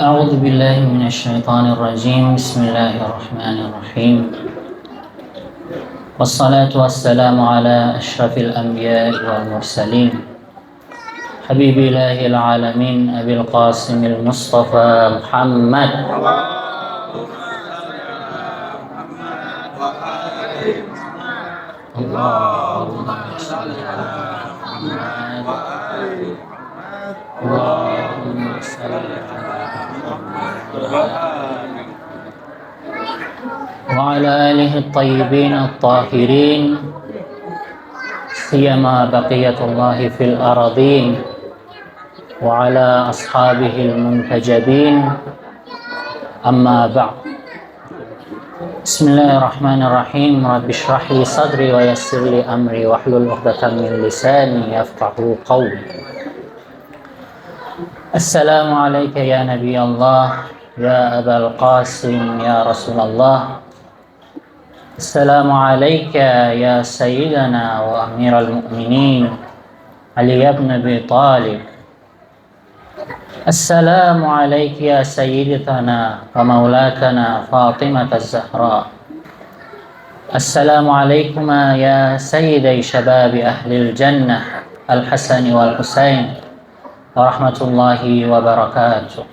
أعوذ بالله من الشيطان الرجيم. بسم الله الرحمن الرحيم. والصلاة والسلام على أشرف الأنبياء والمرسلين حبيب الله العالمين أبي القاسم المصطفى محمد. اللهم صل على محمد اللهم صل على وعلى آله الطيبين الطاهرين سيما بقية الله في الأراضين وعلى أصحابه المنتجبين أما بعد. بسم الله الرحمن الرحيم. رب اشرح لي صدري ويسر لي أمري واحلل عقدة من لساني يفقهوا قولي. السلام عليك يا نبي الله يا أبا القاسم يا رسول الله. السلام عليك يا سيدنا وأمير المؤمنين علي بن أبي طالب. السلام عليك يا سيدتنا ومولاتنا فاطمة الزهراء. السلام عليكما يا سيدي شباب أهل الجنة الحسن والحسين ورحمة الله وبركاته.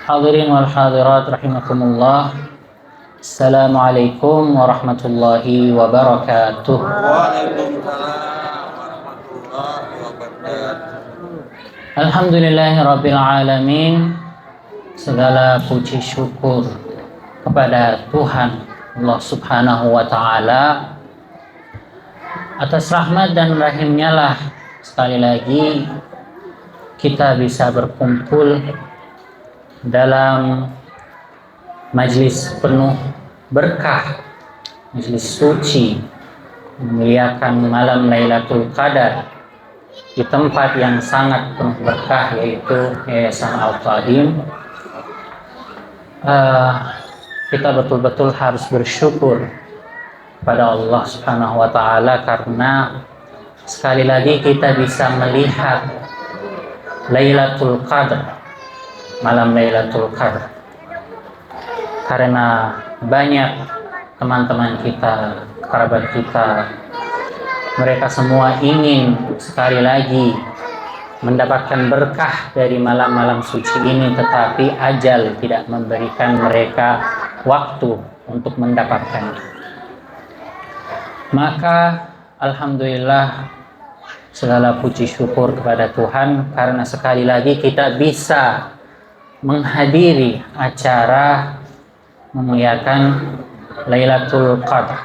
Hadirin wal hadirat rahimakumullah. Assalamualaikum warahmatullahi wabarakatuh. Waalaikumsalam warahmatullahi wabarakatuh. Alhamdulillahirabbil alamin. Segala puji syukur kepada Tuhan Allah Subhanahu wa taala. Atas rahmat dan rahimnya lah sekali lagi kita bisa berkumpul dalam majlis penuh berkah, majlis suci memuliakan malam Lailatul Qadar di tempat yang sangat penuh berkah, yaitu Yayasan Al-Qadim. Kita betul-betul harus bersyukur pada Allah Subhanahu wa taala karena sekali lagi kita bisa melihat Lailatul Qadar, malam Lailatul Qadar, karena banyak teman-teman kita, kerabat kita, mereka semua ingin sekali lagi mendapatkan berkah dari malam-malam suci ini, tetapi ajal tidak memberikan mereka waktu untuk mendapatkannya. Maka alhamdulillah segala puji syukur kepada Tuhan karena sekali lagi kita bisa menghadiri acara memuliakan Lailatul Qadar.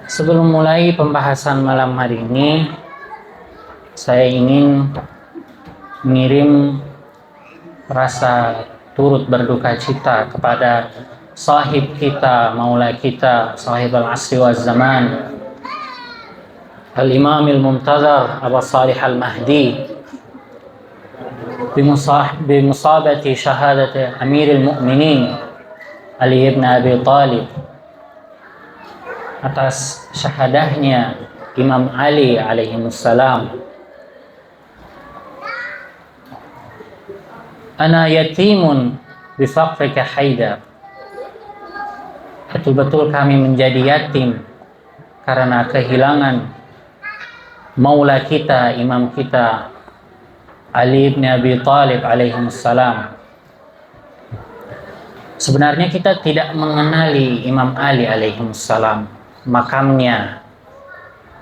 Sebelum mulai pembahasan malam hari ini, saya ingin mengirim rasa turut berduka cita kepada sahib kita, maula kita, sahib al-asri wa zaman, al-imam al-muntazar Abu Salih al-Mahdi, بمصابة شهادة أمير المؤمنين علي بن أبي طالب, atas syahadahnya Imam Ali alaihimussalam. Ana yatimun bifaqrika Haidar. Betul-betul kami menjadi yatim karena kehilangan maula kita, imam kita Ali bin Abi Talib alaihissalam. Sebenarnya kita tidak mengenali Imam Ali alaihissalam, makamnya,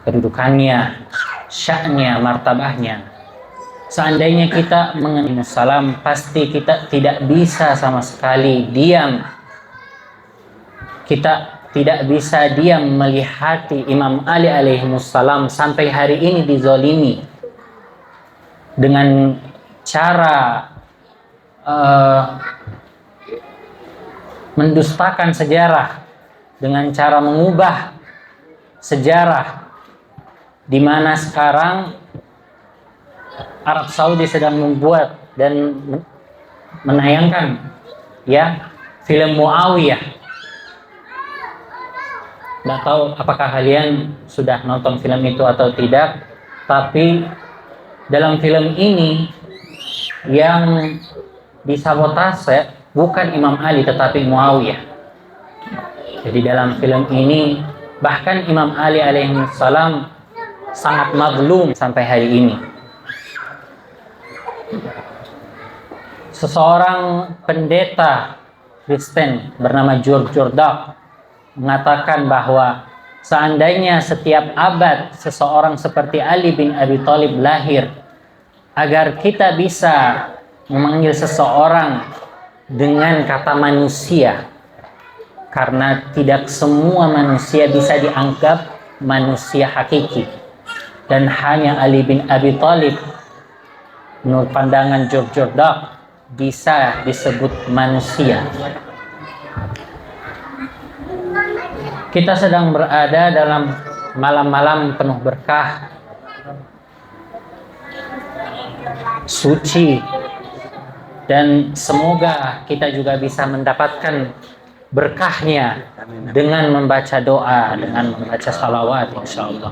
kedudukannya, sya'nya, martabahnya. Seandainya kita mengenal salam, pasti kita tidak bisa sama sekali diam. Kita tidak bisa diam melihat Imam Ali alaihissalam sampai hari ini dizolimi dengan cara mendustakan sejarah, dengan cara mengubah sejarah, di mana sekarang Arab Saudi sedang membuat dan menayangkan film Muawiyah. Nggak tahu apakah kalian sudah nonton film itu atau tidak, tapi dalam film ini yang disabotase bukan Imam Ali tetapi Muawiyah. Jadi dalam film ini bahkan Imam Ali alaihissalam sangat mazlum sampai hari ini. Seseorang pendeta Kristen bernama George Jordan mengatakan bahwa seandainya setiap abad seseorang seperti Ali bin Abi Thalib lahir, agar kita bisa memanggil seseorang dengan kata manusia, karena tidak semua manusia bisa dianggap manusia hakiki, dan hanya Ali bin Abi Thalib menurut pandangan George Jordan bisa disebut manusia. Kita sedang berada dalam malam-malam penuh berkah, suci, dan semoga kita juga bisa mendapatkan berkahnya dengan membaca doa, dengan membaca salawat, insyaallah.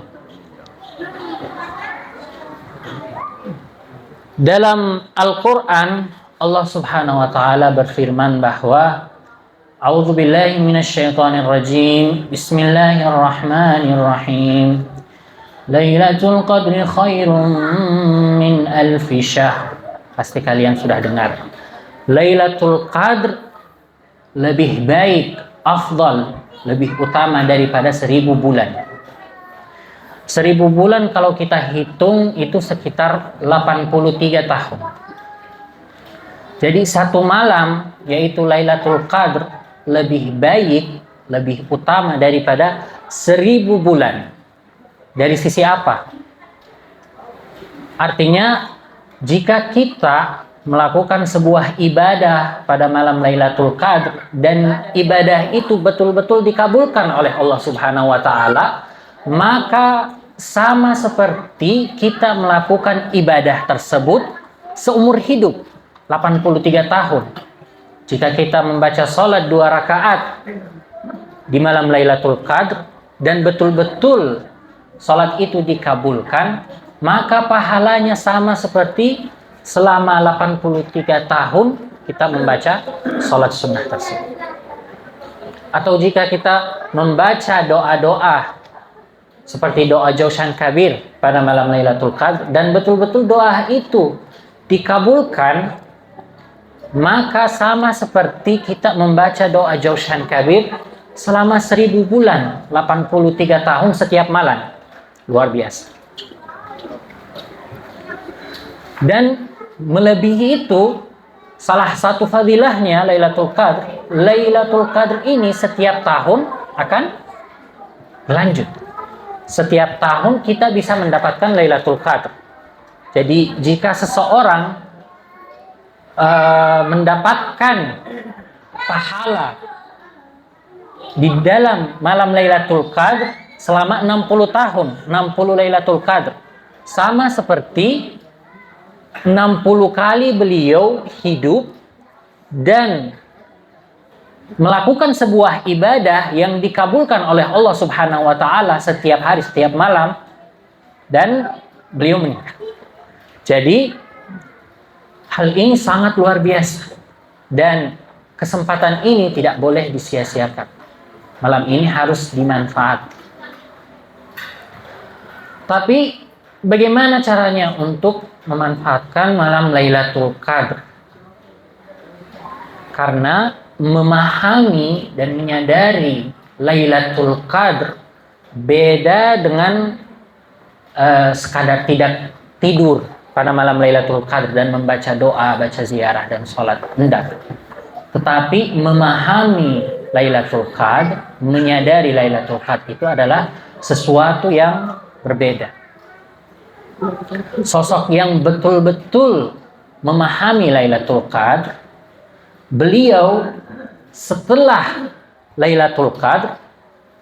Dalam Al-Quran, Allah subhanahu wa ta'ala berfirman bahwa A'udzubillahi minasyaitonirrajim. Bismillahirrahmanirrahim. Lailatul Qadri khairun min alfi syahr. Pasti kalian sudah dengar. Lailatul Qadr lebih baik, afdal, lebih utama daripada 1000 bulan. 1000 bulan kalau kita hitung itu sekitar 83 tahun. Jadi satu malam, yaitu Lailatul Qadr, lebih baik, lebih utama daripada 1000 bulan. Dari sisi apa? Artinya, jika kita melakukan sebuah ibadah pada malam Lailatul Qadr dan ibadah itu betul-betul dikabulkan oleh Allah Subhanahu wa taala, maka sama seperti kita melakukan ibadah tersebut seumur hidup, 83 tahun. Jika kita membaca sholat 2 rakaat di malam Lailatul Qadr dan betul-betul sholat itu dikabulkan, maka pahalanya sama seperti selama 83 tahun kita membaca sholat sunnah tersebut. Atau jika kita membaca doa-doa seperti doa Jaushan Kabir pada malam Lailatul Qadr dan betul-betul doa itu dikabulkan, maka sama seperti kita membaca doa Jaushan Kabir selama 1000 bulan, 83 tahun setiap malam. Luar biasa. Dan melebihi itu, salah satu fadilahnya Lailatul Qadr. Lailatul Qadr ini setiap tahun akan berlanjut. Setiap tahun kita bisa mendapatkan Lailatul Qadr. Jadi jika seseorang mendapatkan pahala di dalam malam Lailatul Qadr selama 60 tahun, 60 Lailatul Qadr, sama seperti 60 kali beliau hidup dan melakukan sebuah ibadah yang dikabulkan oleh Allah Subhanahu wa taala setiap hari, setiap malam, dan beliau meninggal. Jadi hal ini sangat luar biasa dan kesempatan ini tidak boleh disia-siakan. Malam ini harus dimanfaatkan. Tapi bagaimana caranya untuk memanfaatkan malam Lailatul Qadr? Karena memahami dan menyadari Lailatul Qadr beda dengan sekadar tidak tidur pada malam Lailatul Qadr dan membaca doa, baca ziarah dan sholat. Hendak. Tetapi memahami Lailatul Qadr, menyadari Lailatul Qadr itu adalah sesuatu yang berbeda. Sosok yang betul-betul memahami Lailatul Qadr, beliau setelah Lailatul Qadr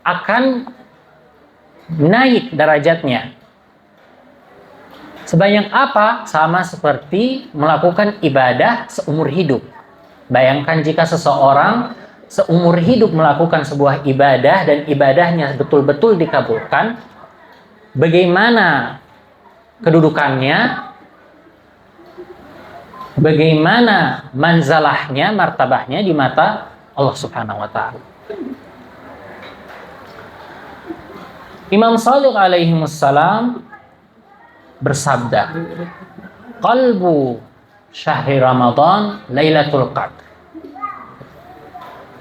akan naik derajatnya. Sebanyak apa? Sama seperti melakukan ibadah seumur hidup. Bayangkan jika seseorang seumur hidup melakukan sebuah ibadah dan ibadahnya betul-betul dikabulkan, bagaimana kedudukannya bagaimana manzalahnya, martabahnya di mata Allah Subhanahu wa taala. Imam Shadiq alaihi wassalam bersabda, qalbu syahri Ramadan Lailatul Qadr.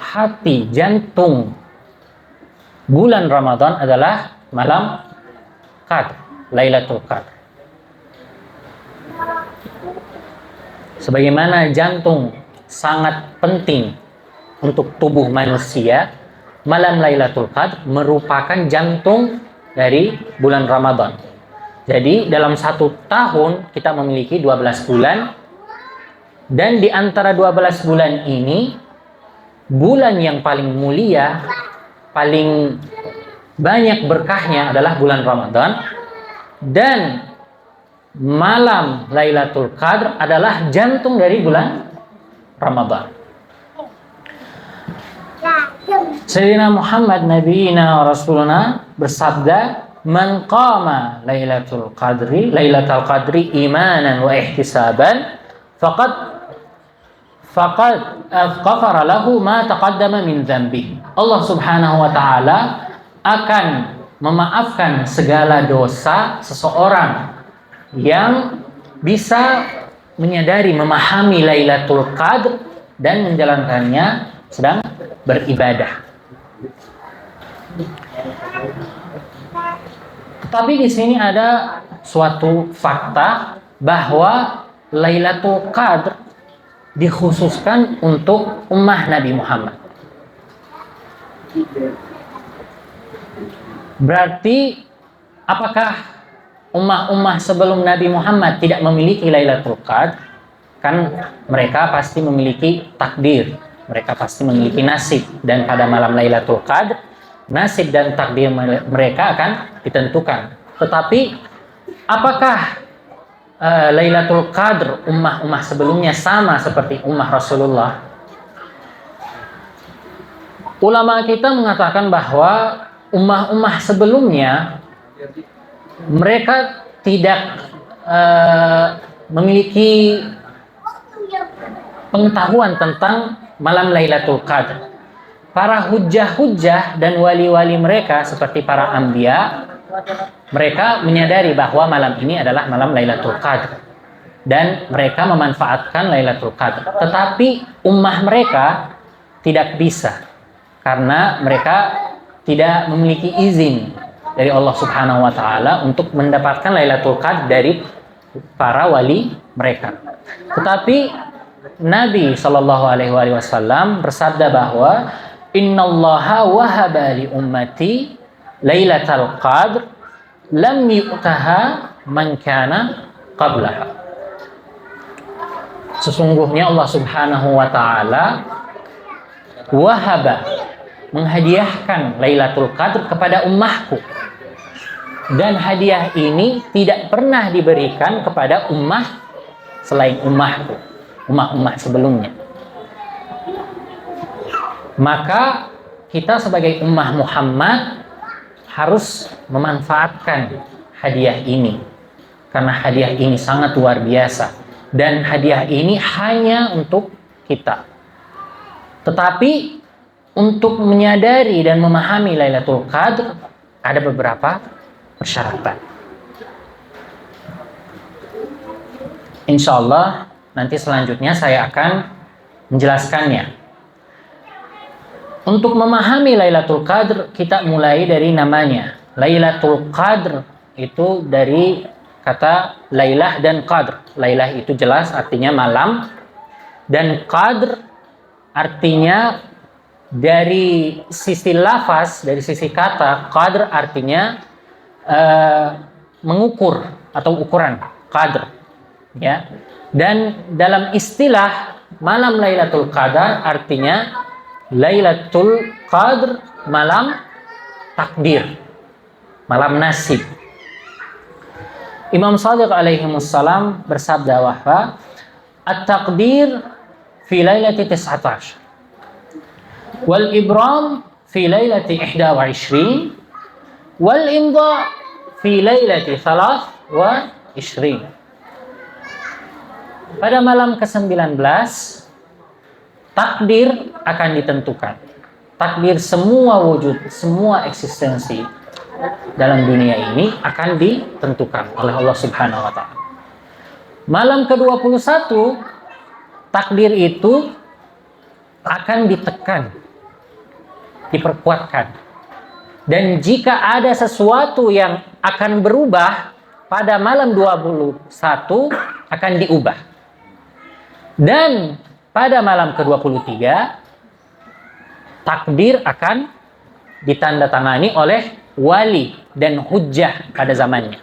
Hati, jantung bulan Ramadan adalah malam Qadr, Lailatul Qadr. Sebagaimana jantung sangat penting untuk tubuh manusia, malam Lailatul Qadr merupakan jantung dari bulan Ramadan. Jadi dalam satu tahun kita memiliki 12 bulan, dan di antara 12 bulan ini, bulan yang paling mulia, paling banyak berkahnya adalah bulan Ramadan, dan malam Lailatul Qadr adalah jantung dari bulan Ramadan. Sayyidina Muhammad Nabiina wa Rasuluna bersabda, man qama Lailatul Qadri imanan wa ihtisaban faqad ghafara lahu ma taqaddama min dzambi. Allah Subhanahu wa taala akan memaafkan segala dosa seseorang yang bisa menyadari, memahami Lailatul Qadr dan menjalankannya sedang beribadah. Tapi di sini ada suatu fakta bahwa Lailatul Qadr dikhususkan untuk ummah Nabi Muhammad. Berarti apakah ummah-ummah sebelum Nabi Muhammad tidak memiliki Lailatul Qadr? Kan mereka pasti memiliki takdir, mereka pasti memiliki nasib, dan pada malam Lailatul Qadr nasib dan takdir mereka akan ditentukan. Tetapi apakah Lailatul Qadr ummah-ummah sebelumnya sama seperti ummah Rasulullah? Ulama kita mengatakan bahwa ummah-ummah sebelumnya mereka tidak memiliki pengetahuan tentang malam Lailatul Qadr. Para hujjah-hujjah dan wali-wali mereka seperti para anbiya, mereka menyadari bahwa malam ini adalah malam Lailatul Qadr dan mereka memanfaatkan Lailatul Qadr. Tetapi ummah mereka tidak bisa karena mereka tidak memiliki izin dari Allah Subhanahu wa taala untuk mendapatkan Lailatul Qadr dari para wali mereka. Tetapi Nabi Shallallahu alaihi wasallam bersabda bahwa innallaha wahaba li ummati Lailatul Qadr lam yu'taha man kana qablaha. Sesungguhnya Allah Subhanahu wa taala wahaba, menghadiahkan Lailatul Qadr kepada ummahku, dan hadiah ini tidak pernah diberikan kepada ummah selain ummahku, ummah-ummah sebelumnya. Maka kita sebagai ummah Muhammad harus memanfaatkan hadiah ini, karena hadiah ini sangat luar biasa dan hadiah ini hanya untuk kita. Tetapi untuk menyadari dan memahami Lailatul Qadr ada beberapa persyaratan. Insya Allah nanti selanjutnya saya akan menjelaskannya. Untuk memahami Lailatul Qadr kita mulai dari namanya. Lailatul Qadr itu dari kata Lailah dan Qadr. Lailah itu jelas artinya malam, dan Qadr artinya dari sisi lafaz, dari sisi kata, Qadr artinya mengukur atau ukuran, Qadr, ya. Dan dalam istilah malam Lailatul Qadar artinya Lailatul Qadr, malam takdir, malam nasib. Imam Shadiq alaihi wassalam bersabda bahwa at-taqdir fi lailati 19 wal ibram fi lailati 21 wal imda fi lailati 23. pada malam ke-19 takdir akan ditentukan. Takdir semua wujud, semua eksistensi dalam dunia ini akan ditentukan oleh Allah Subhanahu wa taala. Malam ke-21 takdir itu akan ditekan, diperkuatkan. Dan jika ada sesuatu yang akan berubah pada malam 21 akan diubah. Dan pada malam ke-23 takdir akan ditandatangani oleh wali dan hujjah pada zamannya.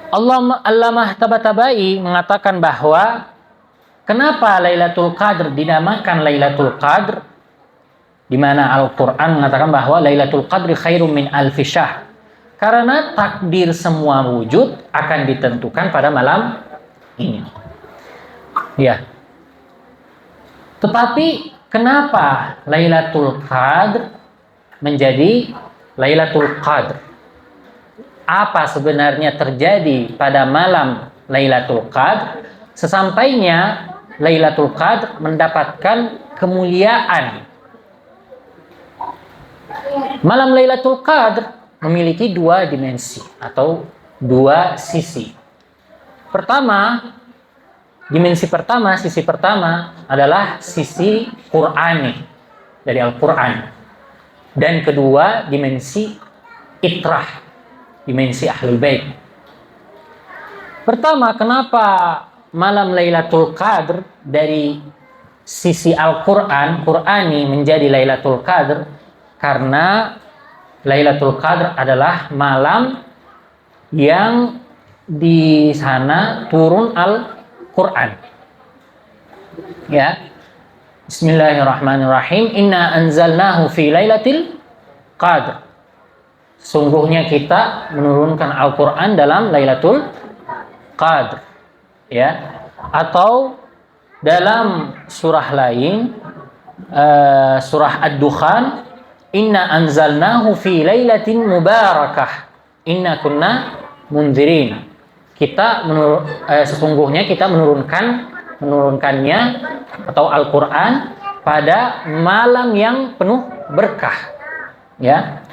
Allamah Tabatabai mengatakan bahwa kenapa Lailatul Qadr dinamakan Lailatul Qadr, di mana Al-Qur'an mengatakan bahwa Lailatul Qadri khairum min alfi syahr. Karena takdir semua wujud akan ditentukan pada malam ini. Ya. Tetapi kenapa Lailatul Qadr menjadi Lailatul Qadr? Apa sebenarnya terjadi pada malam Lailatul Qadr? Sesampainya Lailatul Qadr mendapatkan kemuliaan. Malam Lailatul Qadr memiliki dua dimensi atau dua sisi. Pertama, sisi pertama adalah sisi Qur'ani dari Al-Qur'an. Dan kedua, dimensi itrah, dimensi Ahlul Bait. Pertama, kenapa malam Lailatul Qadr dari sisi Al-Qur'an, Qur'ani menjadi Lailatul Qadr? Karena Lailatul Qadr adalah malam yang di sana turun Al-Qur'an. Ya. Bismillahirrahmanirrahim. Inna anzalnahu fi Lailatul Qadr. Sungguhnya kita menurunkan Al-Qur'an dalam Lailatul Qadr. Ya. Atau dalam surah lain, surah Ad-Dukhan, Inna anzalnahu fi lailatin mubarakah. Inna kunna munzirin. Sesungguhnya kita menurunkannya atau Al-Qur'an pada malam yang penuh berkah. Ya.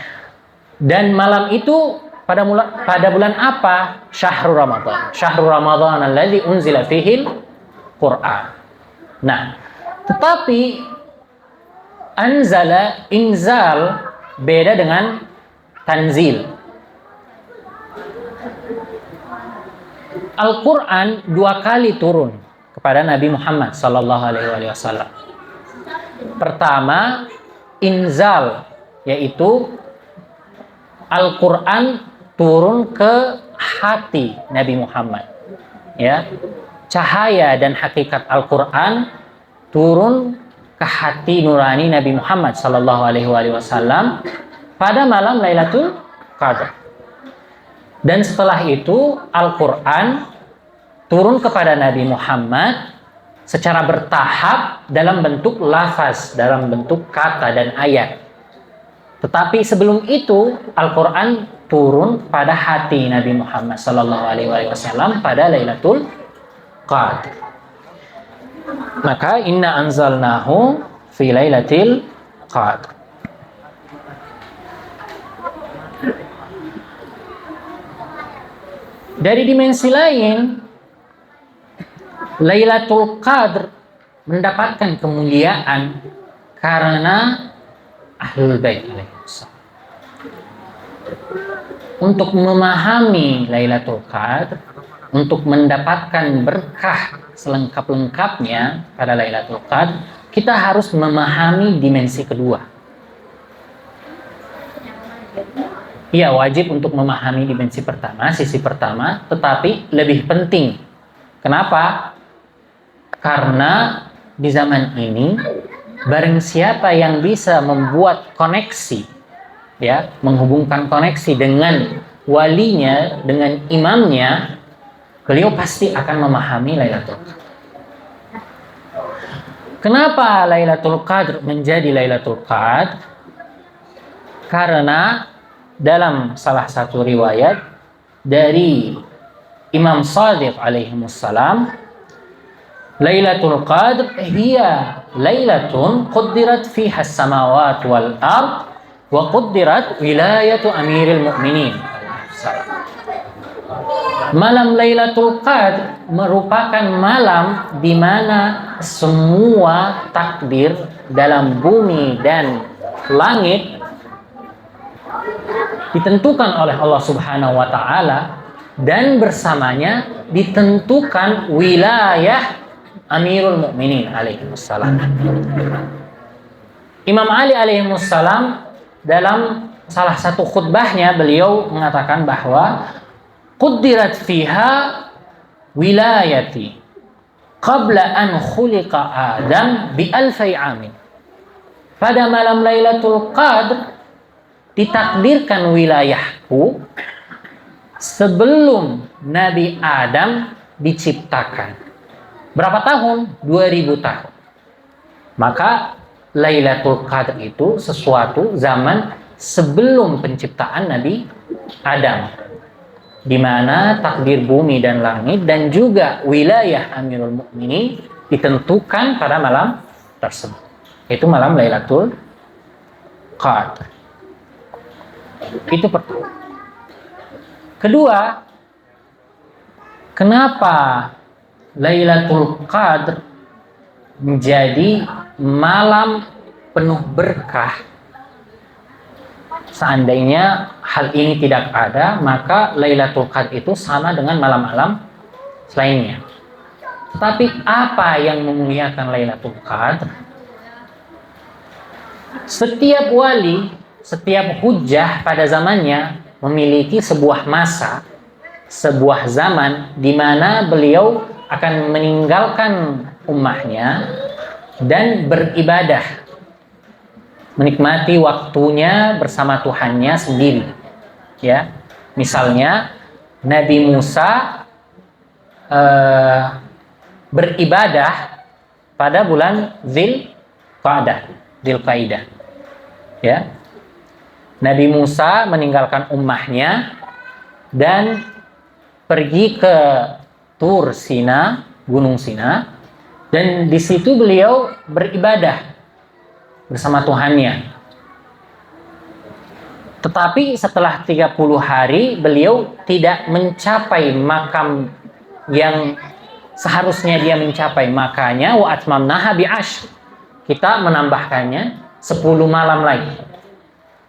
Dan malam itu pada bulan apa? Syahrul Ramadan. Syahrul Ramadan alladzi unzila fihil Qur'an. Nah, tetapi inzal beda dengan tanzil. Al-Quran 2 kali turun kepada Nabi Muhammad sallallahu alaihi wasallam. Pertama, inzal, yaitu Al-Quran turun ke hati Nabi Muhammad. Ya, cahaya dan hakikat Al-Quran turun ke hati nurani Nabi Muhammad sallallahu alaihi wasallam pada malam Lailatul Qadar. Dan setelah itu Al-Qur'an turun kepada Nabi Muhammad secara bertahap dalam bentuk lafaz, dalam bentuk kata dan ayat. Tetapi sebelum itu Al-Qur'an turun pada hati Nabi Muhammad sallallahu alaihi wasallam pada Lailatul Qadar. Maka inna anzalnahu fi lailatul qadr. Dari dimensi lain, Lailatul Qadr mendapatkan kemuliaan karena Ahlul Bait alaihissalam. Untuk memahami Lailatul Qadr, untuk mendapatkan berkah selengkap-lengkapnya pada Lailatul Qadr, kita harus memahami dimensi kedua. Iya, wajib untuk memahami dimensi pertama, sisi pertama, tetapi lebih penting. Kenapa? Karena di zaman ini, barang siapa yang bisa membuat koneksi, ya, menghubungkan koneksi dengan walinya, dengan imamnya, beliau pasti akan memahami Lailatul Qadar. Kenapa Lailatul Qadr menjadi Lailatul Qadr? Karena dalam salah satu riwayat dari Imam Shadiq alaihimussalam, Lailatul Qadr hiya lailatun quddirat fiha as-samawati wal ard wa quddirat wilayatu Amiril Mukminin. Malam Lailatul Qadr merupakan malam di mana semua takdir dalam bumi dan langit ditentukan oleh Allah Subhanahu wa taala, dan bersamanya ditentukan wilayah Amirul Mukminin alaihi wassalam. Imam Ali alaihi wassalam dalam salah satu khutbahnya beliau mengatakan bahwa quddirat fiha wilayati qabla an khuliqa Adam bi alfi amin. Pada malam Lailatul Qadr ditakdirkan wilayahku sebelum Nabi Adam diciptakan. Berapa tahun? 2000 tahun. Maka Lailatul Qadr itu sesuatu zaman sebelum penciptaan Nabi Adam, di mana takdir bumi dan langit dan juga wilayah Amirul Mukminin ditentukan pada malam tersebut. Itu malam Lailatul Qadr. Itu pertama. Kedua, kenapa Lailatul Qadr menjadi malam penuh berkah? Seandainya hal ini tidak ada, maka Lailatul Qadr itu sama dengan malam-malam selainnya. Tetapi apa yang memuliakan Lailatul Qadr? Setiap wali, setiap hujjah pada zamannya memiliki sebuah masa, sebuah zaman di mana beliau akan meninggalkan ummahnya dan beribadah, menikmati waktunya bersama Tuhannya sendiri. Ya, misalnya Nabi Musa beribadah pada bulan Dzulqa'dah. Ya, Nabi Musa meninggalkan ummahnya dan pergi ke Tur Sina, Gunung Sina, dan di situ beliau beribadah bersama Tuhannya. Tetapi setelah 30 hari beliau tidak mencapai makam yang seharusnya dia mencapai. Makanya wa atmamnaha bi ashr, kita menambahkannya 10 malam lagi.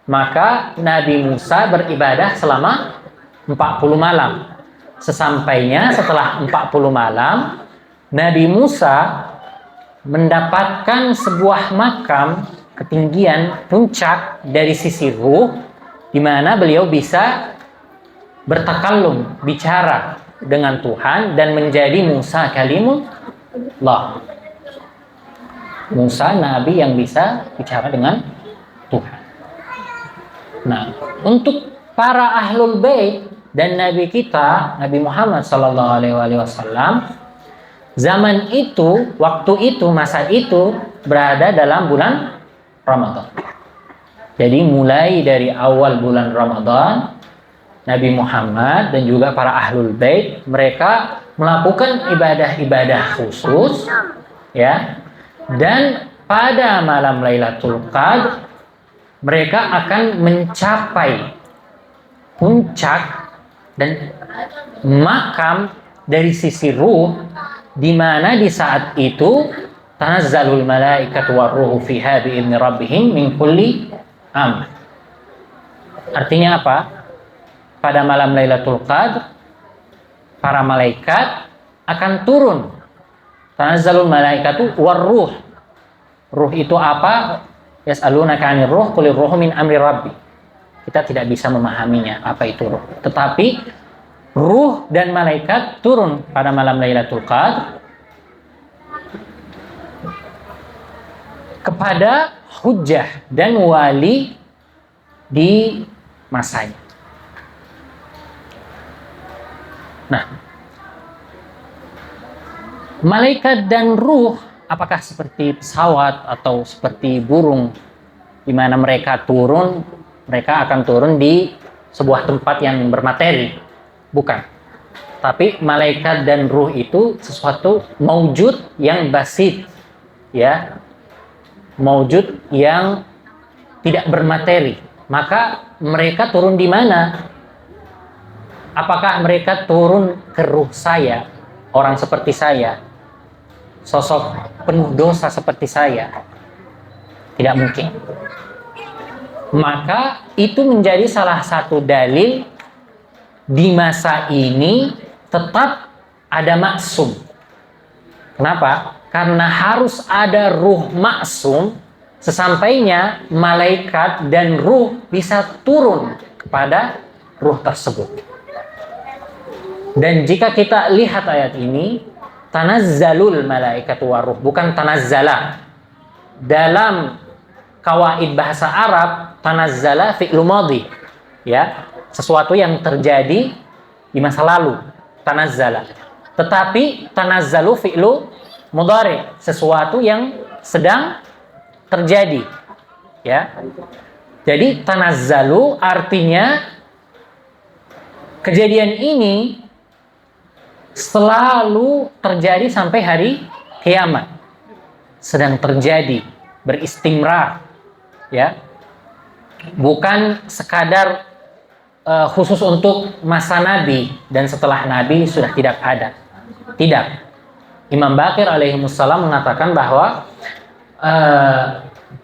Maka Nabi Musa beribadah selama 40 malam. Sesampainya setelah 40 malam, Nabi Musa mendapatkan sebuah makam ketinggian puncak dari sisi ruh, di mana beliau bisa bertakallum, bicara dengan Tuhan dan menjadi Musa kalimullah. Musa nabi yang bisa bicara dengan Tuhan. Nah, untuk para ahlul bait dan nabi kita, Nabi Muhammad SAW, zaman itu, waktu itu, masa itu berada dalam bulan Ramadan. Jadi mulai dari awal bulan Ramadan, Nabi Muhammad dan juga para ahlul bait mereka melakukan ibadah-ibadah khusus, ya. Dan pada malam Lailatul Qadr mereka akan mencapai puncak dan makam dari sisi ruh, di mana di saat itu tanazzalul malaikatu warruhu fiha bi'izni rabbihim min kulli amr. Artinya apa? Pada malam Lailatul Qadr para malaikat akan turun. Tanazzalul malaikatu warruh. Ruh itu apa? Yas'alunaka 'anir ruh qulir ruhu min amri rabbi. Kita tidak bisa memahaminya apa itu ruh. Tetapi ruh dan malaikat turun pada malam Lailatul Qadr kepada hujjah dan wali di masanya. Nah, malaikat dan ruh apakah seperti pesawat atau seperti burung, di mana mereka akan turun di sebuah tempat yang bermateri, Bukan. Tapi malaikat dan ruh itu sesuatu maujud yang basit, ya, maujud yang tidak bermateri. Maka mereka turun di mana? Apakah mereka turun ke ruh saya, orang seperti saya, sosok penuh dosa seperti saya? Tidak mungkin. Maka itu menjadi salah satu dalil di masa ini tetap ada maksum. Kenapa? Karena harus ada ruh maksum sesampainya malaikat dan ruh bisa turun kepada ruh tersebut. Dan jika kita lihat ayat ini, tanazzalul malaikatu waruh, bukan tanazzala. Dalam kawaid bahasa Arab, tanazzala fi'lu madhi, ya, sesuatu yang terjadi di masa lalu, tanazzala. Tetapi tanazzalu fi'lu mudhari, sesuatu yang sedang terjadi, ya. Jadi tanazzalu artinya kejadian ini selalu terjadi sampai hari kiamat, sedang terjadi, beristimrar, ya, bukan sekadar khusus untuk masa Nabi dan setelah Nabi sudah tidak ada. Tidak. Imam Baqir alaihimussalam mengatakan bahwa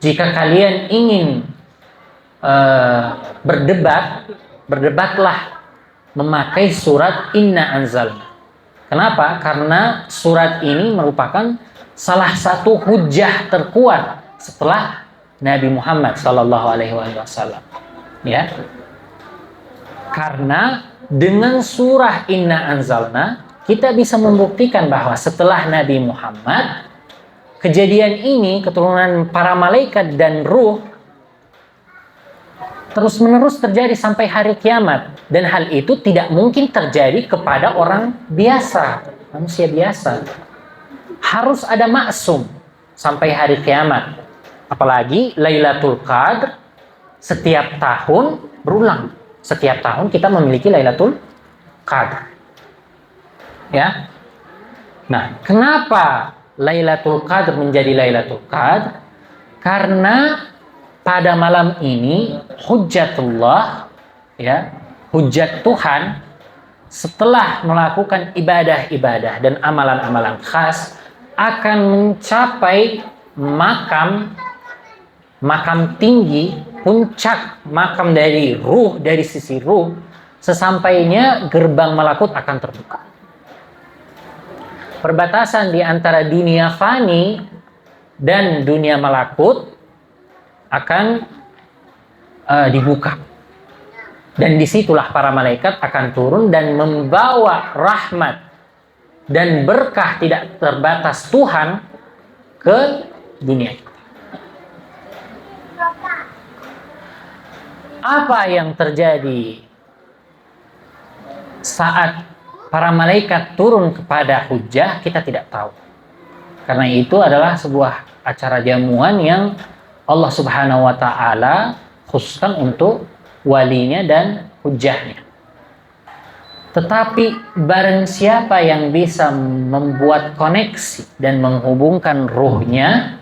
jika kalian ingin berdebatlah memakai surat Inna Anzalna. Kenapa? Karena surat ini merupakan salah satu hujjah terkuat setelah Nabi Muhammad Sallallahu Alaihi Wasallam. Ya, karena dengan surah Inna Anzalna kita bisa membuktikan bahwa setelah Nabi Muhammad, kejadian ini, keturunan para malaikat dan ruh, terus-menerus terjadi sampai hari kiamat. Dan hal itu tidak mungkin terjadi kepada orang biasa, manusia biasa. Harus ada maksum sampai hari kiamat. Apalagi Lailatul Qadar setiap tahun berulang. Setiap tahun kita memiliki Lailatul Qadar. Ya. Nah, kenapa Lailatul Qadar menjadi Lailatul Qadar? Karena pada malam ini hujjatullah, ya, hujjat Tuhan setelah melakukan ibadah-ibadah dan amalan-amalan khas akan mencapai makam tinggi, puncak makam dari ruh, dari sisi ruh, sesampainya gerbang malakut akan terbuka. Perbatasan di antara dunia fani dan dunia malakut akan dibuka. Dan disitulah para malaikat akan turun dan membawa rahmat dan berkah tidak terbatas Tuhan ke dunia kita. Apa yang terjadi saat para malaikat turun kepada hujjah kita tidak tahu. Karena itu adalah sebuah acara jamuan yang Allah Subhanahu wa Ta'ala khususkan untuk walinya dan hujjahnya. Tetapi barang siapa yang bisa membuat koneksi dan menghubungkan ruhnya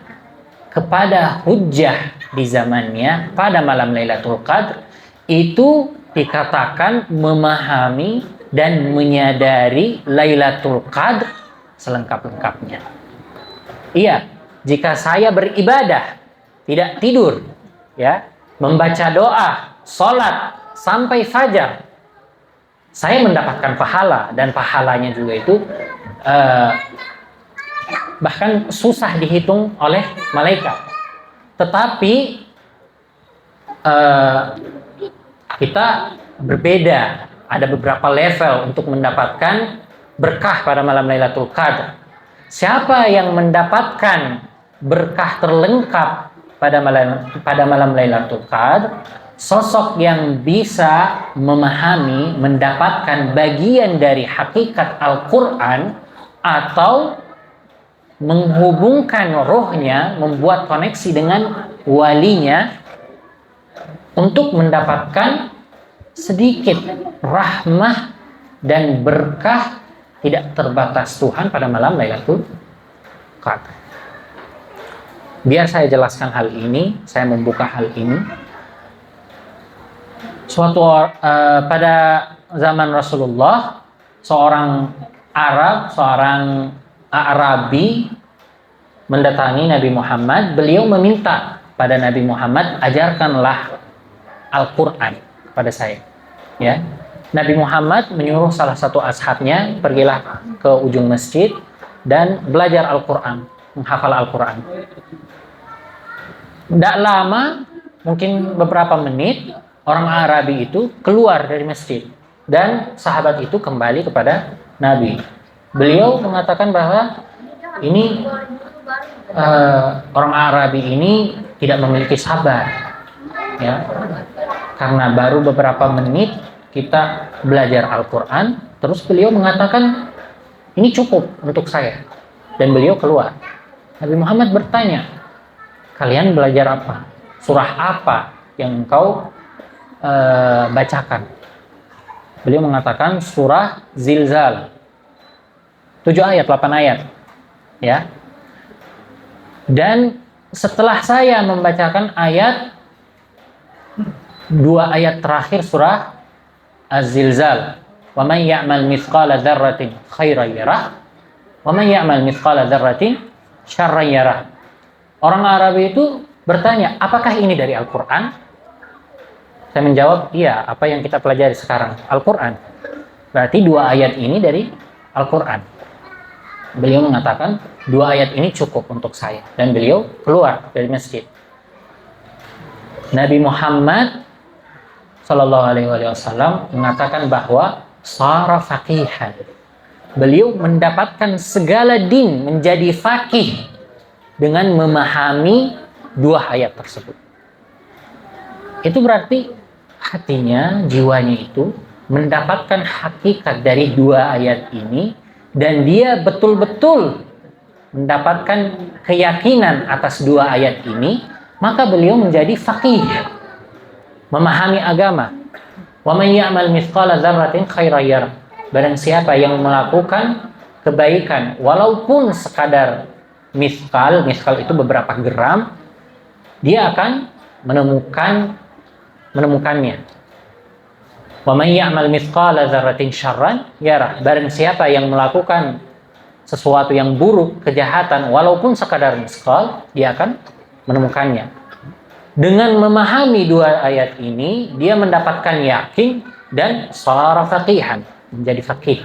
kepada hujjah di zamannya pada malam Lailatul Qadar, itu dikatakan memahami dan menyadari Lailatul Qadar selengkap-lengkapnya. Iya, jika saya beribadah, tidak tidur, ya, membaca doa, sholat sampai fajar, saya mendapatkan pahala, dan pahalanya juga itu bahkan susah dihitung oleh malaikat. Tetapi kita berbeda. Ada beberapa level untuk mendapatkan berkah pada malam Lailatul Qadar. Siapa yang mendapatkan berkah terlengkap pada malam Lailatul Qadar? Sosok yang bisa memahami, mendapatkan bagian dari hakikat Al-Quran atau menghubungkan rohnya, membuat koneksi dengan walinya untuk mendapatkan sedikit rahmah dan berkah tidak terbatas Tuhan pada malam Lailatul Qadar. Biar saya jelaskan hal ini, saya membuka hal ini. Pada zaman Rasulullah, seorang Arab, seorang Arabi mendatangi Nabi Muhammad. Beliau meminta pada Nabi Muhammad, ajarkanlah Al-Quran kepada saya. Ya, Nabi Muhammad menyuruh salah satu ashabnya, pergilah ke ujung masjid dan belajar Al-Quran, menghafal Al-Quran. Tidak lama, mungkin beberapa menit, orang Arabi itu keluar dari masjid dan sahabat itu kembali kepada Nabi. Beliau mengatakan bahwa ini orang Arabi ini tidak memiliki sabar, ya, karena baru beberapa menit kita belajar Al-Quran, terus beliau mengatakan ini cukup untuk saya, dan beliau keluar. Nabi Muhammad bertanya, kalian belajar apa? Surah apa yang engkau bacakan? Beliau mengatakan surah Zilzal, 7 ayat, 8 ayat, ya. Dan setelah saya membacakan ayat 2 ayat terakhir surah Az-Zilzal, wa man ya'mal mithqala dzarratin khairan yarah wa man ya'mal mithqala dzarratin syarran yarah. Orang Arab itu bertanya, apakah ini dari Al-Quran? Saya menjawab, iya, apa yang kita pelajari sekarang Al-Quran. Berarti 2 ayat ini dari Al-Quran. Beliau mengatakan 2 ayat ini cukup untuk saya, dan beliau keluar dari masjid. Nabi Muhammad Sallallahu Alaihi Wasallam mengatakan bahwa sara faqihan. Beliau mendapatkan segala din, menjadi faqih dengan memahami 2 ayat tersebut. Itu berarti hatinya, jiwanya itu mendapatkan hakikat dari 2 ayat ini, dan dia betul-betul mendapatkan keyakinan atas 2 ayat ini, maka beliau menjadi faqih, memahami agama. Wa may ya'mal mithqala dzarratin khairan yarah. Barang siapa yang melakukan kebaikan walaupun sekadar mithqal itu beberapa gram, dia akan menemukannya. Wa may ya'mal mithqala dzarratin syarran yarah. Barang siapa yang melakukan sesuatu yang buruk, kejahatan walaupun sekadar mithqal, dia akan menemukannya. Dengan memahami 2 ayat ini, dia mendapatkan yakin dan sara faqihan, menjadi faqih.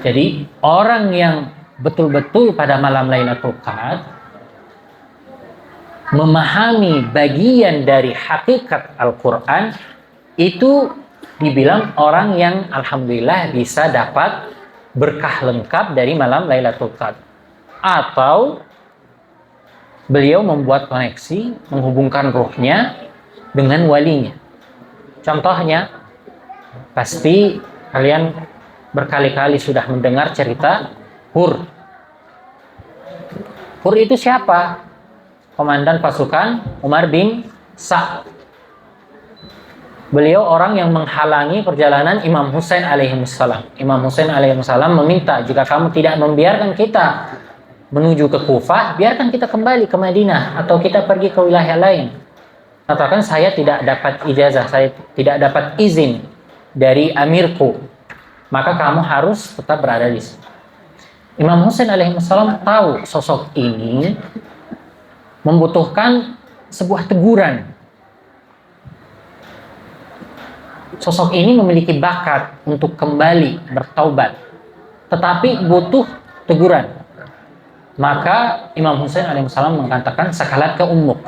Jadi orang yang betul-betul pada malam Lailatul Qadar memahami bagian dari hakikat Al-Quran, itu dibilang orang yang alhamdulillah bisa dapat berkah lengkap dari malam Lailatul Qadar. Atau beliau membuat koneksi, menghubungkan ruhnya dengan walinya. Contohnya, pasti kalian berkali-kali sudah mendengar cerita Hur. Hur itu siapa? Komandan pasukan Umar bin Sa'd. Beliau orang yang menghalangi perjalanan Imam Husain alaihissalam. Imam Husain alaihissalam meminta, jika kamu tidak membiarkan kita menuju ke Kufah, biarkan kita kembali ke Madinah atau kita pergi ke wilayah lain. Katakan, saya tidak dapat ijazah, saya tidak dapat izin dari amirku, maka kamu harus tetap berada di sini. Imam Husain alaihissalam tahu sosok ini membutuhkan sebuah teguran. Sosok ini memiliki bakat untuk kembali bertaubat, tetapi butuh teguran. Maka Imam Husain alaihissalam mengatakan, sakalat ke ummuk.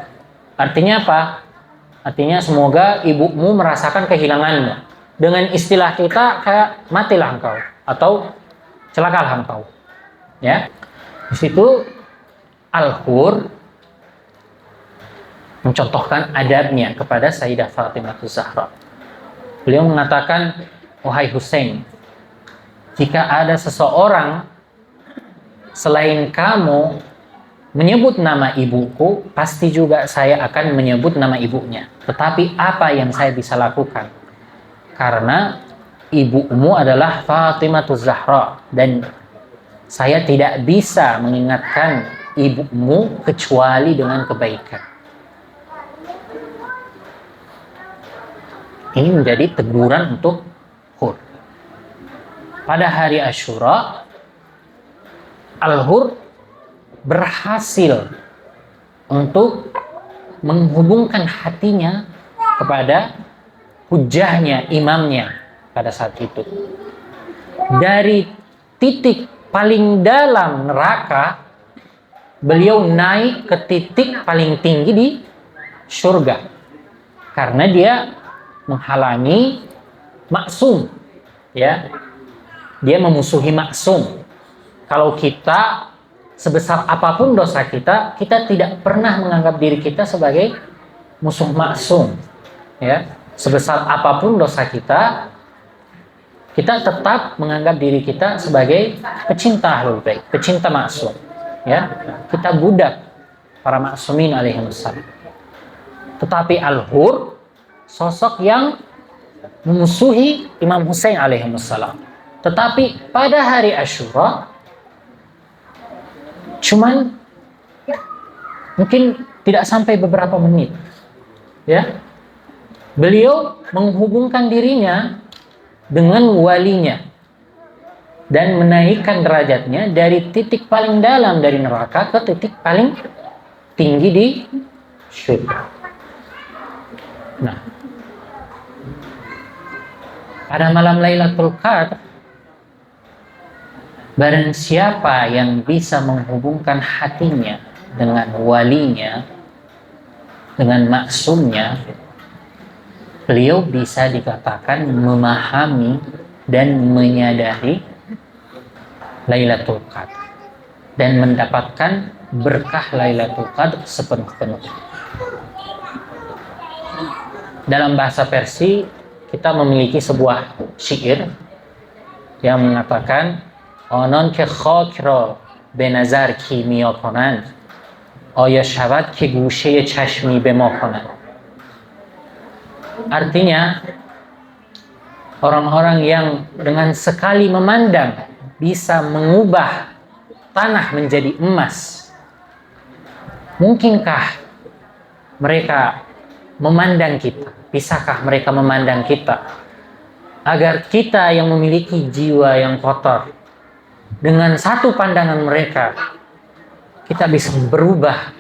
Artinya apa? Artinya semoga ibumu merasakan kehilanganmu. Dengan istilah kita kayak matilah engkau atau celakalah engkau. Ya. Di situ Al-Hur mencontohkan adabnya kepada Sayyidah Fatimah Zahra. Beliau mengatakan, wahai Husain, jika ada seseorang selain kamu menyebut nama ibuku, pasti juga saya akan menyebut nama ibunya. Tetapi apa yang saya bisa lakukan? Karena ibumu adalah Fatimah Zahra, dan saya tidak bisa mengingatkan ibumu kecuali dengan kebaikan. Ini menjadi teguran untuk Hur. Pada hari Asyura, Al-Hur berhasil untuk menghubungkan hatinya kepada hujahnya, imamnya pada saat itu. Dari titik paling dalam neraka, beliau naik ke titik paling tinggi di surga. Karena dia menghalangi maksum, ya. Dia memusuhi maksum. Kalau kita, sebesar apapun dosa kita, kita tidak pernah menganggap diri kita sebagai musuh maksum, ya. Sebesar apapun dosa kita, kita tetap menganggap diri kita sebagai pecinta ahlul bait, pecinta maksum, ya. Kita budak para maksumin alaihimussalam. Tetapi Al-Hur, sosok yang memusuhi Imam Husain alaihimussalam. Tetapi pada hari Asyura, cuman mungkin tidak sampai beberapa menit, ya, beliau menghubungkan dirinya dengan walinya dan menaikkan derajatnya dari titik paling dalam dari neraka ke titik paling tinggi di surga. Nah, pada malam Lailatul Qadar, barang siapa yang bisa menghubungkan hatinya dengan walinya, dengan maksumnya, beliau bisa dikatakan memahami dan menyadari Lailatul Qadar dan mendapatkan berkah Lailatul Qadar sepenuh-penuhnya. Dalam bahasa Persia, kita memiliki sebuah syair yang mengatakan, آنان که خاک را به نظر کیمیا کنند آیا شود که گوشه چشمی به ما کنند. Artinya, orang-orang yang dengan sekali memandang bisa mengubah tanah menjadi emas, mungkinkah mereka memandang kita? Bisakah mereka memandang kita? Agar kita yang memiliki jiwa yang kotor, dengan satu pandangan mereka, kita bisa berubah.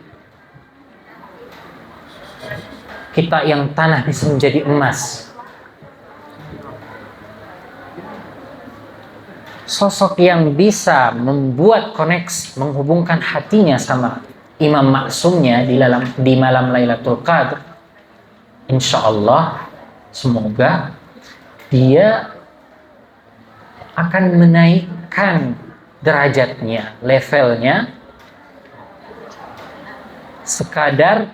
Kita yang tanah bisa menjadi emas. Sosok yang bisa membuat koneksi, menghubungkan hatinya sama imam maksumnya di malam Lailatul Qadar, insya Allah, semoga dia akan menaikkan derajatnya, levelnya, sekadar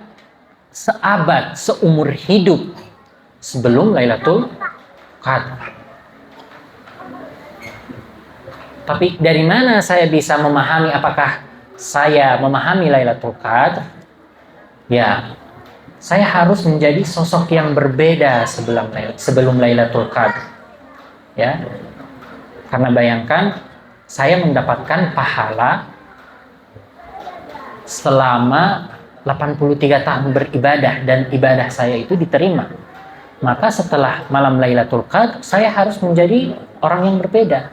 seabad, seumur hidup sebelum Lailatul Qadar. Tapi dari mana saya bisa memahami apakah saya memahami Lailatul Qadar? Ya, saya harus menjadi sosok yang berbeda sebelum Lailatul Qadar. Ya. Karena bayangkan, saya mendapatkan pahala selama 83 tahun beribadah dan ibadah saya itu diterima. Maka setelah malam Lailatul Qadar, saya harus menjadi orang yang berbeda.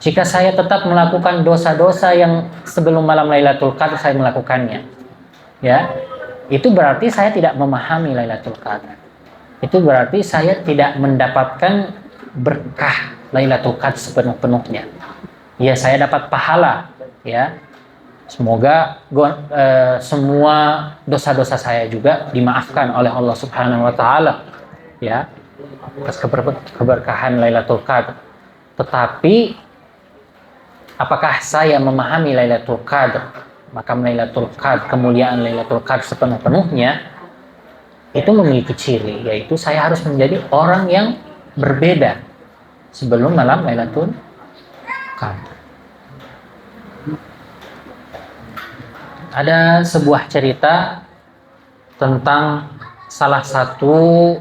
Jika saya tetap melakukan dosa-dosa yang sebelum malam Lailatul Qadar saya melakukannya, ya, itu berarti saya tidak memahami Lailatul Qadar. Itu berarti saya tidak mendapatkan berkah Lailatul Qadar sepenuh-penuhnya. Ya, saya dapat pahala, ya. Semoga semua dosa-dosa saya juga dimaafkan oleh Allah Subhanahu wa taala, ya, atas keberkahan Lailatul Qadar. Tetapi apakah saya memahami Lailatul Qadar, makam Lailatul Qadar, kemuliaan Lailatul Qadar sepenuh-penuhnya? Itu memiliki ciri, yaitu saya harus menjadi orang yang berbeda sebelum malam Lailatul Qadar. ada sebuah cerita tentang salah satu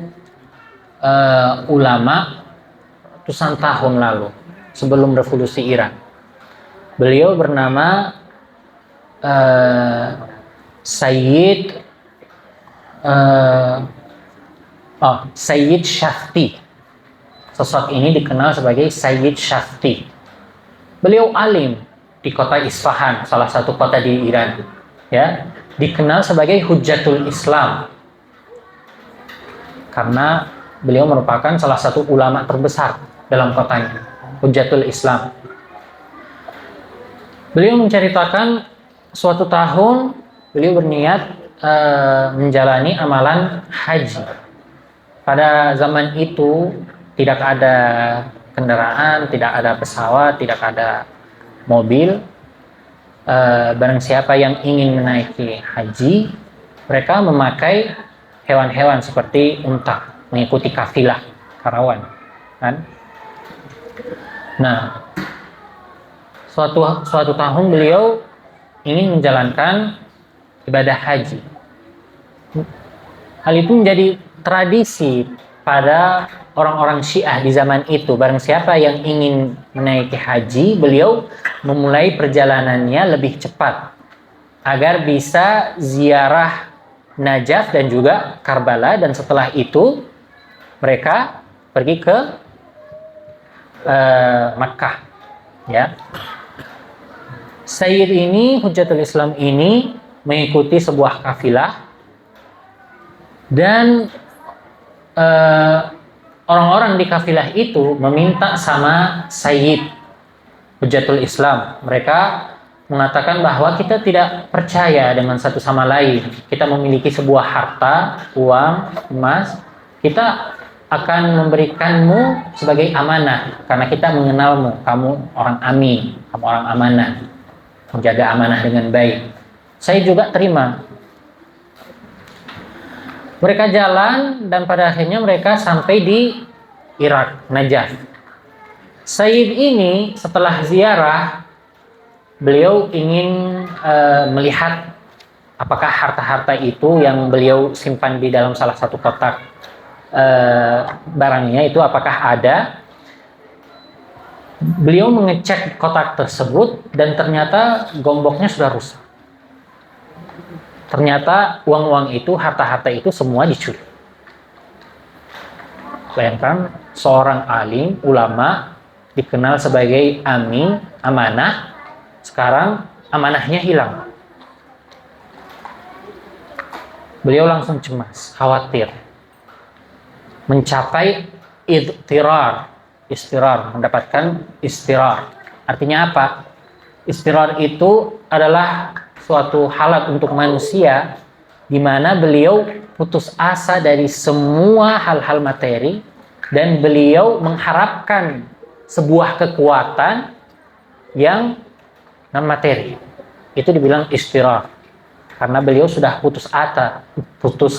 ulama ratusan tahun lalu sebelum revolusi Iran. Beliau bernama Sayyid Sayyid Shafti. Sosok ini dikenal sebagai Sayyid Shafti. Beliau alim di kota Isfahan, salah satu kota di Iran. Ya, dikenal sebagai Hujjatul Islam karena beliau merupakan salah satu ulama terbesar dalam kotanya, Hujjatul Islam. Beliau menceritakan suatu tahun beliau berniat menjalani amalan haji. Pada zaman itu tidak ada kendaraan, tidak ada pesawat, tidak ada mobil. Barang siapa yang ingin menaiki haji, mereka memakai hewan-hewan seperti unta, mengikuti kafilah karawan, kan? Nah, suatu tahun beliau ingin menjalankan ibadah haji. Hal itu menjadi tradisi pada orang-orang Syiah di zaman itu. Barang siapa yang ingin menaiki haji, beliau memulai perjalanannya lebih cepat agar bisa ziarah Najaf dan juga Karbala, dan setelah itu mereka pergi ke Makkah. Ya, Sayyid ini, Hujjatul Islam ini mengikuti sebuah kafilah, dan orang-orang di kafilah itu meminta sama Sayyid Hujjatul Islam. Mereka mengatakan bahwa kita tidak percaya dengan satu sama lain. Kita memiliki sebuah harta, uang, emas. Kita akan memberikanmu sebagai amanah karena kita mengenalmu. Kamu orang amin, kamu orang amanah, menjaga amanah dengan baik. Saya juga terima. Mereka jalan dan pada akhirnya mereka sampai di Irak, Najaf. Sayyid ini setelah ziarah, beliau ingin melihat apakah harta-harta itu yang beliau simpan di dalam salah satu kotak barangnya itu apakah ada. Beliau mengecek kotak tersebut dan ternyata gemboknya sudah rusak. Ternyata uang-uang itu, harta-harta itu semua dicuri. Bayangkan seorang alim, ulama, dikenal sebagai amin, amanah, sekarang amanahnya hilang. Beliau langsung cemas, khawatir. Mencapai istirar, mendapatkan istirar. Artinya apa? Istirar itu adalah suatu halat untuk manusia di mana beliau putus asa dari semua hal-hal materi dan beliau mengharapkan sebuah kekuatan yang non materi. Itu dibilang istirar karena beliau sudah putus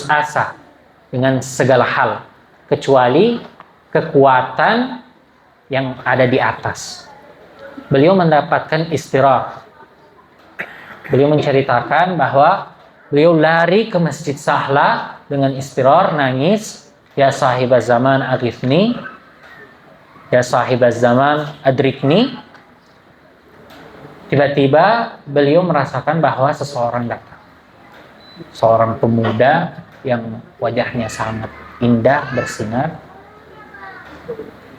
asa dengan segala hal kecuali kekuatan yang ada di atas. Beliau mendapatkan istirar. Beliau menceritakan bahwa beliau lari ke Masjid Sahla dengan istirar, nangis, ya sahibaz zaman aghithni, ya sahibaz zaman adrikni. Tiba-tiba beliau merasakan bahwa seseorang datang. Seorang pemuda yang wajahnya sangat indah, bersinar.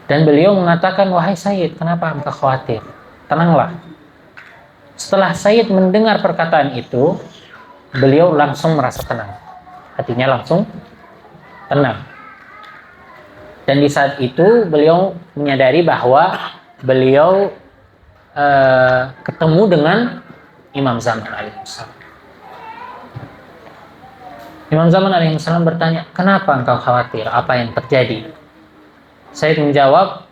Dan beliau mengatakan, wahai Sayyid, kenapa engkau khawatir? Tenanglah. Setelah Sayyid mendengar perkataan itu, beliau langsung merasa tenang. Hatinya langsung tenang. Dan di saat itu beliau menyadari bahwa beliau ketemu dengan Imam Zaman alaihissalam. Imam Zaman alaihissalam bertanya, kenapa engkau khawatir? Apa yang terjadi? Sayyid menjawab,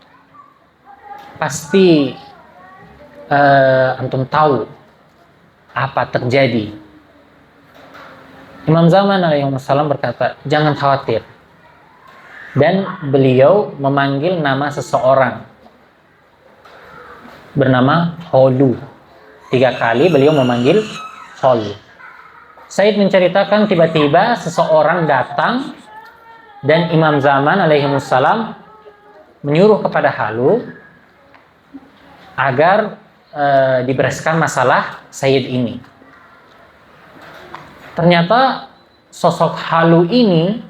pasti antum tahu apa terjadi. Imam Zaman alaihissalam berkata, jangan khawatir. Dan beliau memanggil nama seseorang bernama Holu. 3 kali beliau memanggil Holu. Said menceritakan tiba-tiba seseorang datang dan Imam Zaman alaihimussalam menyuruh kepada Halu agar dibereskan masalah Said ini. Ternyata sosok Halu ini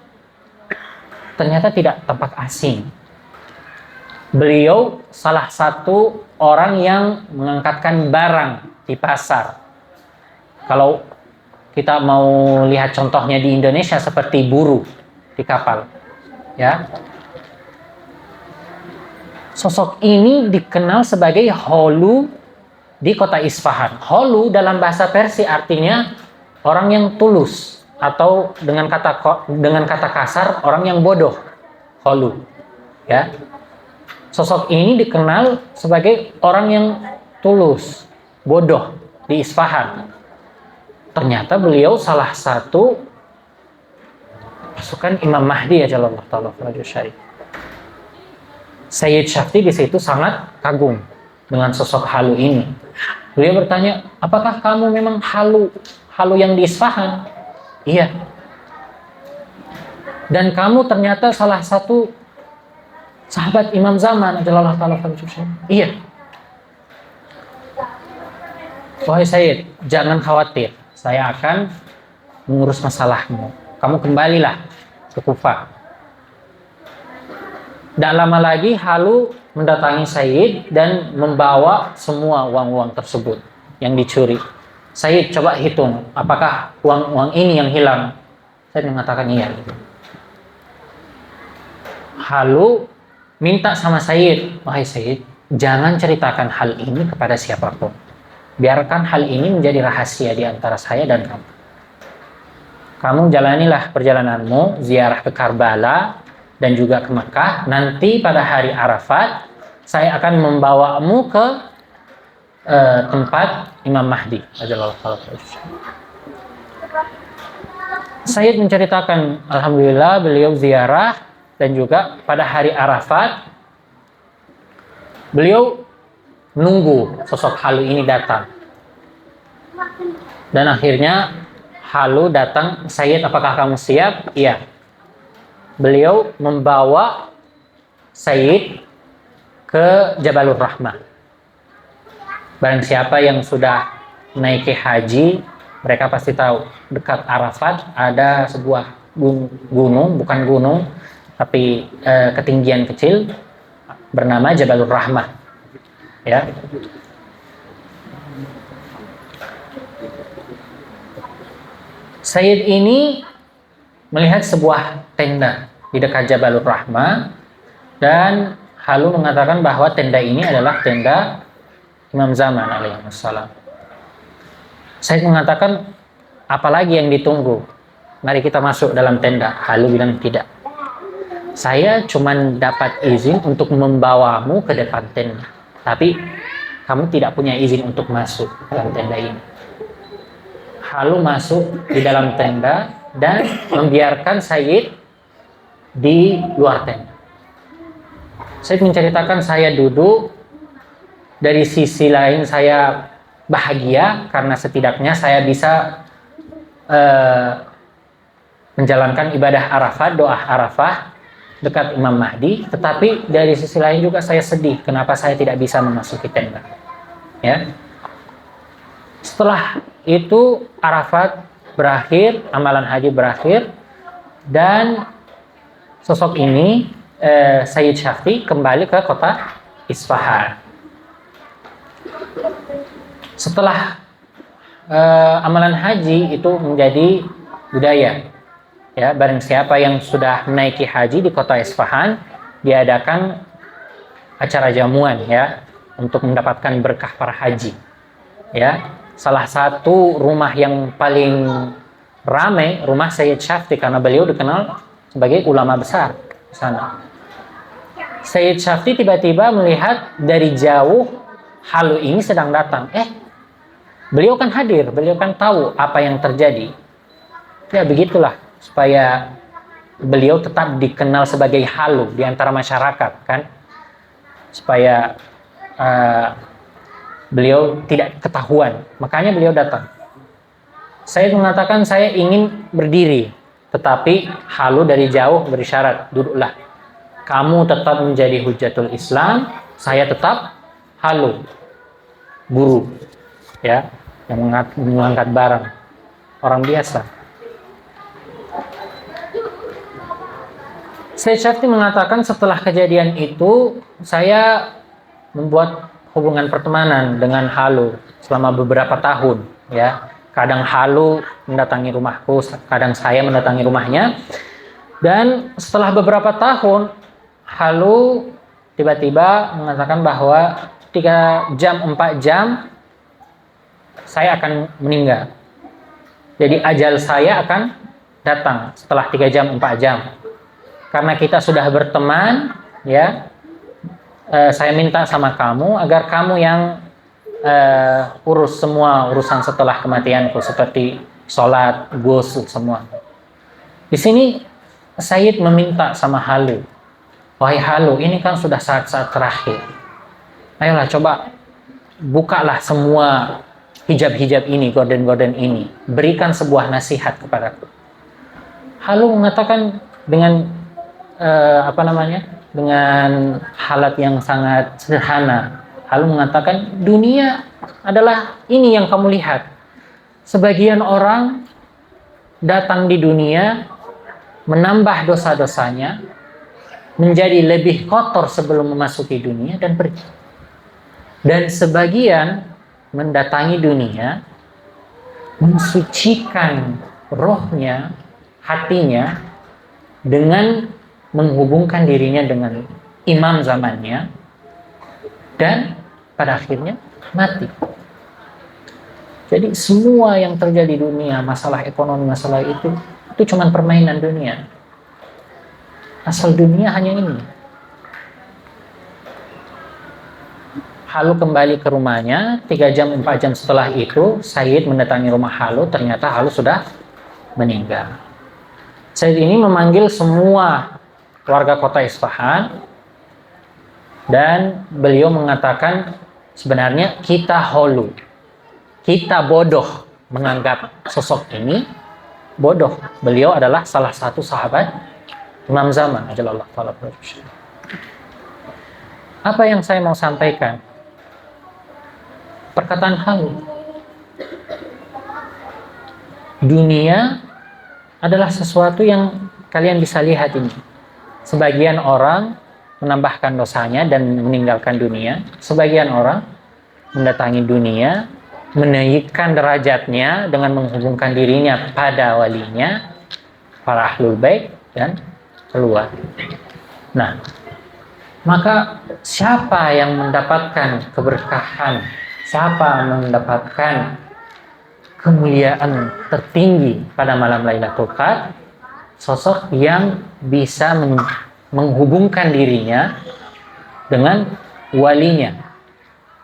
ternyata tidak tampak asing. Beliau salah satu orang yang mengangkatkan barang di pasar. Kalau kita mau lihat contohnya di Indonesia seperti buruh di kapal, ya. Sosok ini dikenal sebagai Holu di kota Isfahan. Holu dalam bahasa Persia artinya orang yang tulus, atau dengan kata kasar orang yang bodoh. Holu, ya. Sosok ini dikenal sebagai orang yang tulus, bodoh di Isfahan. Ternyata beliau salah satu pasukan Imam Mahdi ajallallahu ta'ala farajah syarif. Sayyid Syafti di situ sangat kagum dengan sosok Halu ini. Beliau bertanya, apakah kamu memang Halu yang di Isfahan? Iya. Dan kamu ternyata salah satu sahabat Imam Zaman ajallallahu ta'ala farajah syarif. Iya. Wahai Sayyid, jangan khawatir, saya akan mengurus masalahmu. Kamu kembalilah ke Kufah. Tidak lama lagi Halu mendatangi Sayyid dan membawa semua uang-uang tersebut yang dicuri. Sayyid coba hitung, apakah uang-uang ini yang hilang? Saya mengatakan iya. Halu minta sama Sayyid, wahai Sayyid, jangan ceritakan hal ini kepada siapapun. Biarkan hal ini menjadi rahasia di antara saya dan kamu. Kamu jalanilah perjalananmu, ziarah ke Karbala dan juga ke Mekah. Nanti pada hari Arafat, saya akan membawamu ke tempat Imam Mahdi. Sayyid menceritakan, alhamdulillah beliau ziarah dan juga pada hari Arafat beliau menunggu sosok Halu ini datang. Dan akhirnya Halu datang, Sayyid apakah kamu siap? Iya. Beliau membawa Sayyid ke Jabalur Rahmah. Barang siapa yang sudah menaiki haji, mereka pasti tahu dekat Arafat ada sebuah gunung, bukan gunung, tapi ketinggian kecil bernama Jabalur Rahmah. Ya. Sayyid ini melihat sebuah tenda di dekat Jabalur Rahmah dan Halu mengatakan bahwa tenda ini adalah tenda Imam Zaman alaihissalam. Sayyid mengatakan, apalagi yang ditunggu? Mari kita masuk dalam tenda. Halu bilang tidak. Saya cuma dapat izin untuk membawamu ke depan tenda. Tapi kamu tidak punya izin untuk masuk dalam tenda ini. Halu masuk di dalam tenda dan membiarkan Sayyid di luar tenda. Sayyid menceritakan, saya duduk, dari sisi lain saya bahagia karena setidaknya saya bisa menjalankan ibadah Arafah, doa Arafah dekat Imam Mahdi. Tetapi dari sisi lain juga saya sedih kenapa saya tidak bisa memasuki tenda. Ya. Setelah itu Arafat berakhir, amalan haji berakhir, dan sosok ini Sayyid Syafti kembali ke kota Isfahan. Setelah amalan haji itu menjadi budaya, ya, barang siapa yang sudah menaiki haji di kota Isfahan diadakan acara jamuan, ya, untuk mendapatkan berkah para haji. Ya, salah satu rumah yang paling ramai rumah Sayyid Syafti karena beliau dikenal sebagai ulama besar di sana. Sayyid Syafti tiba-tiba melihat dari jauh Halu ini sedang datang. Beliau kan hadir, beliau kan tahu apa yang terjadi. Ya begitulah, supaya beliau tetap dikenal sebagai Halu di antara masyarakat, kan? Supaya beliau tidak ketahuan. Makanya beliau datang. Sayyid mengatakan saya ingin berdiri, tetapi Halu dari jauh berisyarat, duduklah. Kamu tetap menjadi Hujjatul Islam, saya tetap Halu, guru, ya, yang mengangkat barang, orang biasa. Sayyid Syafti mengatakan setelah kejadian itu saya membuat hubungan pertemanan dengan Halu selama beberapa tahun, ya. Kadang Halu mendatangi rumahku, kadang saya mendatangi rumahnya. Dan setelah beberapa tahun, Halu tiba-tiba mengatakan bahwa 3 jam, 4 jam saya akan meninggal. Jadi ajal saya akan datang setelah 3 jam, 4 jam. Karena kita sudah berteman, ya, saya minta sama kamu agar kamu yang urus semua urusan setelah kematianku, seperti sholat, ghusl, semua. Di sini Sayyid meminta sama Halu, wahai Halu, ini kan sudah saat-saat terakhir. Ayolah coba bukalah semua hijab-hijab ini, gorden-gorden ini. Berikan sebuah nasihat kepadaku. Halu mengatakan dengan dengan halat yang sangat sederhana. Halu mengatakan, dunia adalah ini yang kamu lihat. Sebagian orang datang di dunia, menambah dosa-dosanya, menjadi lebih kotor sebelum memasuki dunia dan pergi. Dan sebagian mendatangi dunia, mensucikan rohnya, hatinya, dengan menghubungkan dirinya dengan imam zamannya, dan pada akhirnya mati. Jadi semua yang terjadi di dunia, masalah ekonomi, masalah itu cuma permainan dunia. Asal dunia hanya ini. Halu kembali ke rumahnya, 3 jam, 4 jam setelah itu, Sayyid mendatangi rumah Halu, ternyata Halu sudah meninggal. Sayyid ini memanggil semua warga kota Isfahan, dan beliau mengatakan, sebenarnya kita holu, kita bodoh menganggap sosok ini bodoh. Beliau adalah salah satu sahabat Imam Zaman ajallahu ta'ala. Apa yang saya mau sampaikan? Perkataan Halu, dunia adalah sesuatu yang kalian bisa lihat ini. Sebagian orang menambahkan dosanya dan meninggalkan dunia. Sebagian orang mendatangi dunia, menaikkan derajatnya dengan menghubungkan dirinya pada walinya, para ahlul bait, dan keluar. Nah, maka siapa yang mendapatkan keberkahan, siapa mendapatkan kemuliaan tertinggi pada malam Lailatul Qadar? Sosok yang bisa menghubungkan dirinya dengan walinya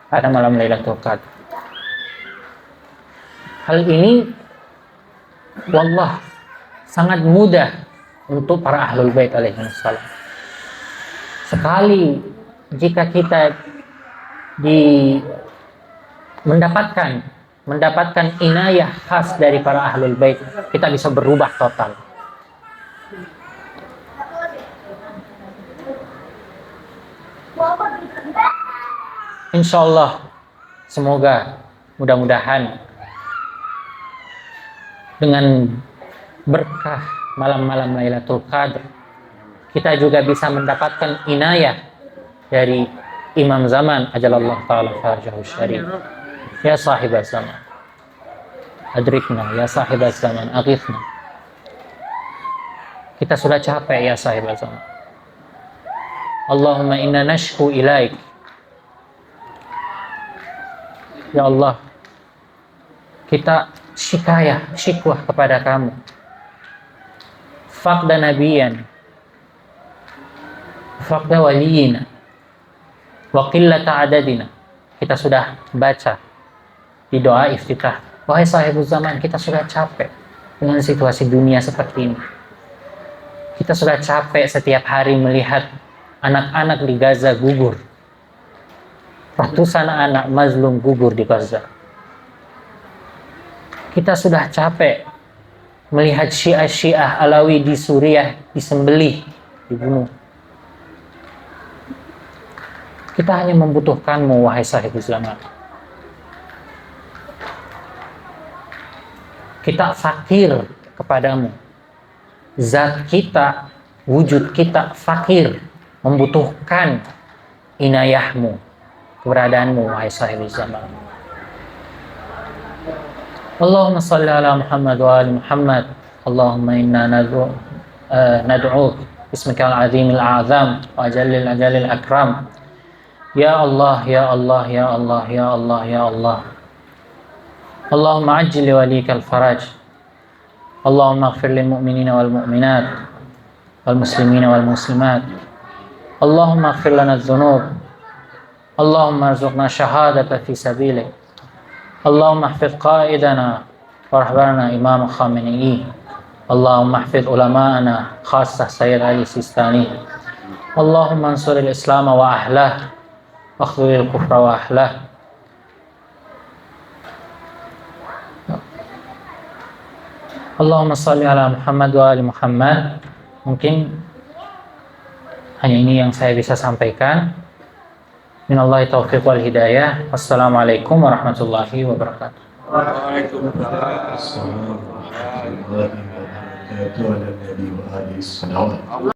pada malam Lailatul Qadar. Hal ini wallah sangat mudah untuk para ahlul bait alaihi wassalam. Sekali jika kita mendapatkan inayah khas dari para ahlul bait, kita bisa berubah total. Insyaallah, semoga mudah-mudahan dengan berkah malam-malam Lailatul Qadar, kita juga bisa mendapatkan inayah dari Imam Zaman ajalallahu ta'ala farajahu syarif. Ya sahibaz zaman, adrikna, ya sahibaz zaman, aghithna. Kita sudah capek ya sahibaz zaman. Allahumma inna nashku ilaik. Ya Allah, kita syikwah kepada kamu. Faqda nabiyan, faqda waliyina, wa qillata adadina. Kita sudah baca di doa iftitah, wahai sahibuz zaman, kita sudah capek dengan situasi dunia seperti ini. Kita sudah capek setiap hari melihat anak-anak di Gaza gugur. Ratusan anak mazlum gugur di Gaza. Kita sudah capek melihat Syiah Alawi di Suriah disembelih, dibunuh. Kita hanya membutuhkanmu, wahai sahibul zaman. Kita fakir kepadamu. Zat kita, wujud kita fakir, membutuhkan inayahmu, keberadaanmu, wahai sahibul zaman. Allahumma salli ala Muhammad wa ali Muhammad. Allahumma inna nad'u'uk bismikal azimil a'zam wa ajalil akram. Ya Allah, ya Allah, ya Allah, ya Allah, ya Allah. Allahumma ajil li walikal faraj. Allahumma ighfir lil mu'minina wal mu'minat wal muslimina wal muslimat. Allahumma ighfir lana adh-dhunub. Allahumma arzuqna syahadata fi sabilik. Allahumma ihfiz qaidana wa rahbarana Imam Khamenei. Allahumma ihfiz ulama'ana khassah Sayyid Ali Sistani. Allahumma ansuril Islam wa ahlah wa khzulil kufra wa ahlah. Allahumma salli ala Muhammad wa ali Muhammad. Mungkin hanya ini yang saya bisa sampaikan. Minallahi taufiq wal hidayah. Wassalamualaikum warahmatullahi wabarakatuh. Waalaikumsalam warahmatullahi wabarakatuh.